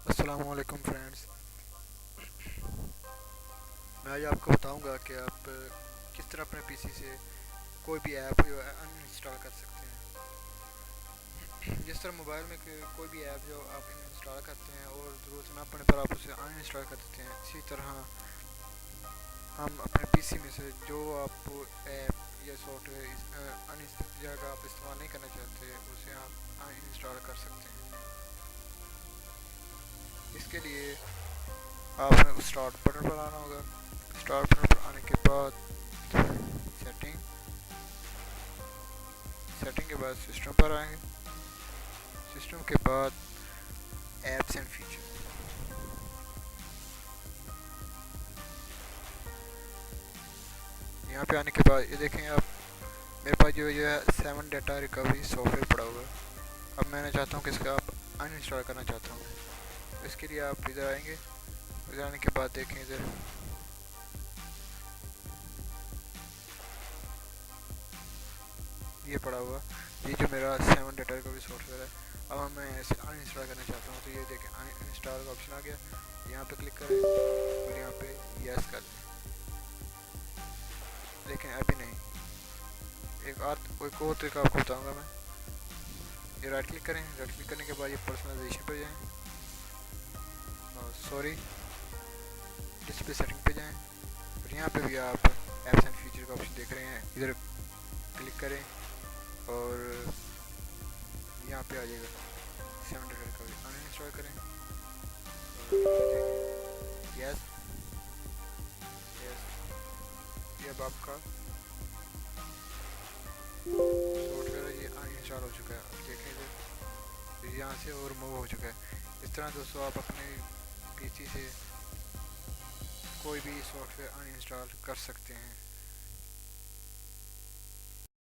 अस्सलामुअलैकुम फ्रेंड्स, मैं आज आपको बताऊंगा कि आप किस तरह अपने पीसी से कोई भी ऐप जो है अनइंस्टॉल कर सकते हैं। जिस तरह मोबाइल में कोई भी ऐप जो आप इंस्टॉल करते हैं और ज़रूरत ना पड़ने पर आप उसे अनइंस्टॉल कर देते हैं, इसी तरह हम अपने पीसी में से जो आप ऐप या सॉफ्टवेयर जगह आप इस्तेमाल नहीं करना चाहते उसे आप अनइंस्टॉल कर सकते हैं। इसके लिए आपने स्टार्ट बटन पर आना होगा। स्टार्ट बटन पर आने के बाद सेटिंग सेटिंग के बाद सिस्टम पर आएंगे। सिस्टम के बाद एप्स एंड फीचर, यहाँ पे आने के बाद ये देखें आप, मेरे पास जो है 7 डाटा रिकवरी सॉफ्टवेयर पड़ा हुआ है। अब मैंने चाहता हूँ कि इसका आप अनइंस्टॉल करना चाहता हूँ। इसके लिए आप इधर आएंगे। इधर आने के बाद देखें, इधर ये पड़ा हुआ, ये जो मेरा 7 डाटा का भी सॉफ्टवेयर है। अब मैं इसे अनइंस्टॉल करना चाहता हूँ, तो ये देखें अनइंस्टॉल का ऑप्शन आ गया। यहाँ पे क्लिक करें और यहाँ पे यस कर दें। लेकिन अभी नहीं, एक और तरीका आपको बताऊँगा मैं। ये राइट क्लिक करें, राइट क्लिक करने के बाद ये पर्सनलाइजेशन पर जाएँ और डिस्प्ले सेटिंग पे जाएँ और यहाँ पे भी आप एप्स एंड फीचर का ऑप्शन देख रहे हैं। इधर क्लिक करें और यहाँ पे आ जाएगा 7 डाटा का भी अनइंस्टॉल करें और यस यस। ये अब आपका सॉफ्टवेयर ये अनइंस्टॉल हो चुका है। अब देखें इधर यहाँ से और मूव हो चुका है। इस तरह दोस्तों आप अपने पीसी से कोई भी सॉफ्टवेयर अनइंस्टॉल कर सकते हैं।